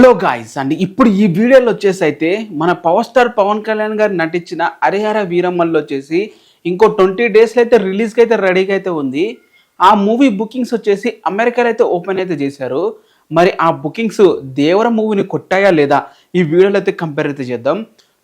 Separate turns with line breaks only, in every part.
Hello guys అండి, ఇప్పుడు ఈ వీడియోలో వచ్చేసి అయితే మన పవర్ స్టార్ పవన్ కళ్యాణ్ గారు నటించిన హరిహర వీరమ్మల్లో వచ్చేసి ఇంకో 20 డేస్లో అయితే రిలీజ్కి అయితే రెడీగా అయితే ఉంది. ఆ మూవీ బుకింగ్స్ వచ్చేసి అమెరికాలో అయితే ఓపెన్ అయితే చేశారు. మరి ఆ బుకింగ్స్ దేవర మూవీని కొట్టాయా లేదా ఈ వీడియోలో అయితే కంపేర్ అయితే చేద్దాం.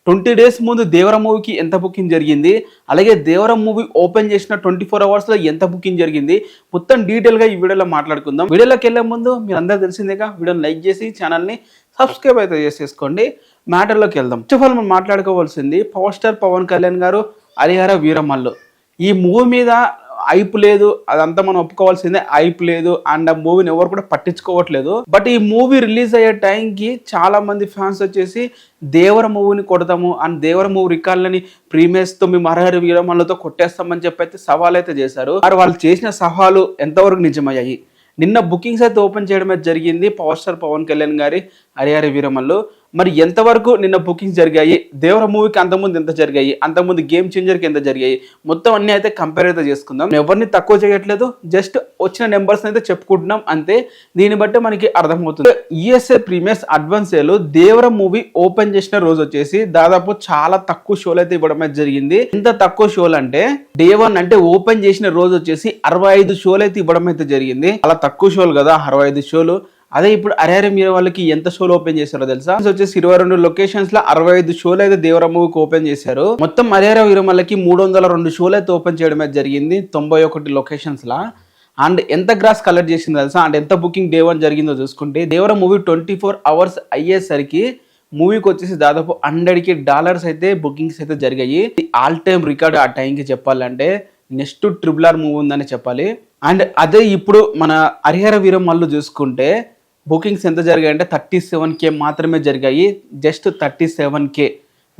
20 డేస్ ముందు దేవర మూవీకి ఎంత బుకింగ్ జరిగింది, అలాగే దేవర మూవీ ఓపెన్ చేసిన 24 అవర్స్లో ఎంత బుకింగ్ జరిగింది, మొత్తం డీటెయిల్గా ఈ వీడియోలో మాట్లాడుకుందాం. వీడియోలోకి వెళ్ళే ముందు మీరు అందరూ తెలిసిందేగా, వీడియోని లైక్ చేసి ఛానల్ని సబ్స్క్రైబ్ అయితే చేసేసుకోండి. మ్యాటర్లోకి వెళ్దాం. ఫస్ట్ ఆఫ్ ఆల్ మనం మాట్లాడుకోవాల్సింది పవర్ స్టార్ పవన్ కళ్యాణ్ గారు హరిహర వీరమల్లు. ఈ మూవీ మీద హైప్ లేదు, అదంతా మనం ఒప్పుకోవాల్సిందే. హైప్ లేదు అండ్ ఆ మూవీని ఎవరు కూడా పట్టించుకోవట్లేదు. బట్ ఈ మూవీ రిలీజ్ అయ్యే టైంకి చాలా మంది ఫ్యాన్స్ వచ్చేసి దేవర మూవీని కొడతాము అండ్ దేవర మూవీ రికార్డులని ప్రీమియర్స్తో మేము హరిహర వీరమల్లుతో కొట్టేస్తామని చెప్పి అయితే సవాల్ అయితే చేశారు. మరి వాళ్ళు చేసిన సవాలు ఎంతవరకు నిజమయ్యాయి? నిన్న బుకింగ్స్ అయితే ఓపెన్ చేయడం అయితే జరిగింది పవర్ స్టార్ పవన్ కళ్యాణ్ గారి హరిహర వీరమల్లు. మరి ఎంతవరకు నిన్న బుకింగ్స్ జరిగాయి, దేవర మూవీకి అంతకుముందు ఎంత జరిగాయి, అంతకుముందు గేమ్ చేంజర్కి ఎంత జరిగాయి, మొత్తం అన్ని అయితే కంపేర్ అయితే చేసుకుందాం. ఎవరిని తక్కువ చేయట్లేదు, జస్ట్ వచ్చిన నెంబర్స్ అయితే చెప్పుకుంటున్నాం అంతే. దీన్ని బట్టి మనకి అర్థమవుతుంది. యుఎస్ఏ ప్రీమియర్స్ అడ్వాన్స్ సేల్ దేవర మూవీ ఓపెన్ చేసిన రోజు వచ్చేసి దాదాపు చాలా తక్కువ షోలు అయితే ఇవ్వడం అయితే జరిగింది. ఎంత తక్కువ షోలు అంటే డే 1 అంటే ఓపెన్ చేసిన రోజు వచ్చేసి 65 షోలు అయితే ఇవ్వడం అయితే జరిగింది. చాలా తక్కువ షోలు కదా 65 షోలు. అదే ఇప్పుడు హరిహర వీరమల్లుకి ఎంత షోలు ఓపెన్ చేశారో తెలుసా? వచ్చేసి 22 లొకేషన్స్ లో 65 షోలు అయితే దేవర మూవీకి ఓపెన్ చేశారు. మొత్తం హరిహర వీరమల్లుకి 302 షోలు అయితే ఓపెన్ చేయడం అయితే జరిగింది 91 లొకేషన్స్ లా. అండ్ ఎంత గ్రాస్ కలెక్ట్ చేసింది తెలుసా? అంటే ఎంత బుకింగ్ డే 1 జరిగిందో చూసుకుంటే దేవర మూవీ 24 అవర్స్ అయ్యేసరికి మూవీకి వచ్చేసి దాదాపు $100 అయితే బుకింగ్స్ అయితే జరిగాయి. ఆల్ టైమ్ రికార్డ్ ఆ టైంకి చెప్పాలంటే. నెక్స్ట్ RRR మూవీ ఉందని చెప్పాలి. అండ్ అదే ఇప్పుడు మన హరిహర వీరమల్లు చూసుకుంటే బుకింగ్స్ ఎంత జరిగాయంటే 37K మాత్రమే జరిగాయి. జస్ట్ 37K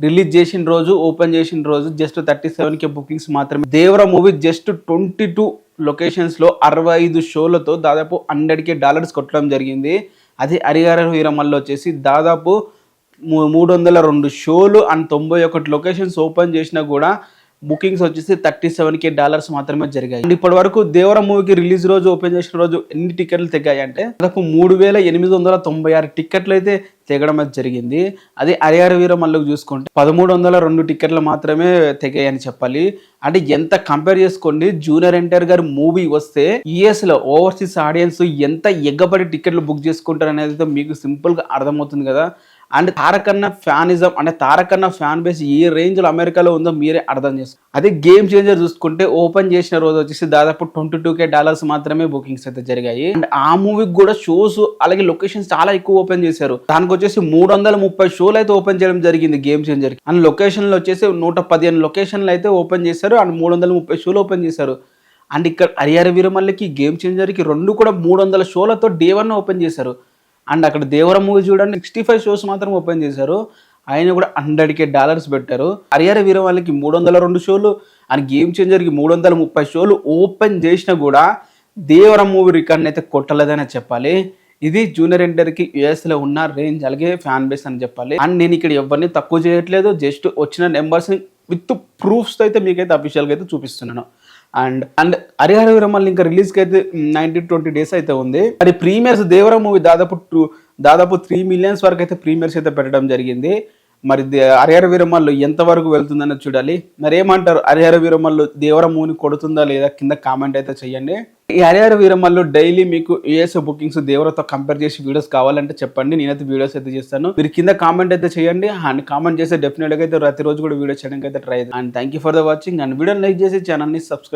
రిలీజ్ చేసిన రోజు, ఓపెన్ చేసిన రోజు జస్ట్ 37K బుకింగ్స్ మాత్రమే. దేవర మూవీ జస్ట్ 22 లొకేషన్స్లో 65 షోలతో దాదాపు $100K కొట్టడం జరిగింది. అదే హరిహర వీరమల్లు వచ్చేసి దాదాపు 302 షోలు అండ్ 91 లొకేషన్స్ ఓపెన్ చేసినా కూడా బుకింగ్స్ వచ్చేసి $37K మాత్రమే జరిగాయి. ఇప్పటి వరకు దేవర మూవీకి రిలీజ్ రోజు ఓపెన్ చేసిన రోజు ఎన్ని టికెట్లు తెగాయి అంటే దాదాపు 3896 టికెట్లు అయితే తెగడం అయితే జరిగింది. అదే హరిహర వీరమల్లుకు చూసుకుంటే 1302 టికెట్లు మాత్రమే తెగాయి అని చెప్పాలి. అంటే ఎంత కంపేర్ చేసుకోండి, జూనియర్ ఎన్టీఆర్ గారి మూవీ వస్తే యుఎస్ లో ఓవర్సీస్ ఆడియన్స్ ఎంత ఎగ్గబడి టికెట్లు బుక్ చేసుకుంటారు అనేది మీకు సింపుల్ గా అర్థమవుతుంది కదా. అండ్ తారకన్న ఫ్యానిజం అంటే తారకన్న ఫ్యాన్ బేస్ ఏ రేంజ్ లో అమెరికాలో ఉందో మీరే అర్థం చేసుకోండి. అదే గేమ్ చేంజర్ చూసుకుంటే ఓపెన్ చేసిన రోజు వచ్చేసి దాదాపు $22K మాత్రమే బుకింగ్స్ అయితే జరిగాయి. అండ్ ఆ మూవీకి కూడా షోస్ అలాగే లొకేషన్స్ చాలా ఎక్కువ ఓపెన్ చేశారు. దానికి వచ్చేసి 330 షోలు అయితే ఓపెన్ చేయడం జరిగింది గేమ్ చేంజర్ కి. అండ్ లొకేషన్లు వచ్చేసి 115 లొకేషన్లు అయితే ఓపెన్ చేశారు అండ్ 330 షోలు ఓపెన్ చేశారు. అండ్ ఇక్కడ హరిహర వీరమల్లుకి గేమ్ చేంజర్ కి రెండు కూడా 300 షోలతో డే 1 ఓపెన్ చేశారు. అండ్ అక్కడ దేవర మూవీ చూడండి 65 షోస్ మాత్రం ఓపెన్ చేశారు. ఆయన కూడా $100K పెట్టారు. హరిహర వీరమల్లుకి 302 షోలు అండ్ గేమ్ చేంజర్కి 330 షోలు ఓపెన్ చేసినా కూడా దేవర మూవీ రికార్డ్ని అయితే కొట్టలేదని చెప్పాలి. ఇది జూనియర్ ఎన్టీఆర్కి యుఎస్లో ఉన్న రేంజ్ అలాగే ఫ్యాన్ బేస్ అని చెప్పాలి. అండ్ నేను ఇక్కడ ఎవరిని తక్కువ చేయట్లేదు, జస్ట్ వచ్చిన నెంబర్స్ని విత్ ప్రూఫ్స్తో అయితే మీకైతే అఫీషియల్గా అయితే చూపిస్తున్నాను. అండ్ హరిహర వీరమల్లు ఇంకా రిలీజ్కి అయితే 19-20 డేస్ అయితే ఉంది. మరి ప్రీమియర్స్ దేవర మూవీ దాదాపు 3 మిలియన్స్ వరకు అయితే ప్రీమియర్స్ అయితే పెట్టడం జరిగింది. మరి హరిహర వీరమల్లు ఎంతవరకు వెళ్తుందని చూడాలి. మరి ఏమంటారు, హరిహర వీరమల్లు దేవర మూవీని కొడుతుందా లేదా కింద కామెంట్ అయితే చేయండి. ఈ హరిహర వీరమల్లు డైలీ మీకు యుఎస్ బుకింగ్స్ దేవరతో కంపేర్ చేసి వీడియోస్ కావాలంటే చెప్పండి, నేనైతే వీడియోస్ అయితే చేస్తాను. మీరు కింద కామెంట్ అయితే చేయండి. అండ్ కామెంట్ చేస్తే డెఫినెట్గా అయితే ప్రతిరోజు కూడా వీడియో చేయడానికి అయితే try. And thank you for the watching. And వీడియోని లైక్ చేసి ఛానల్ని సబ్స్క్రైబ్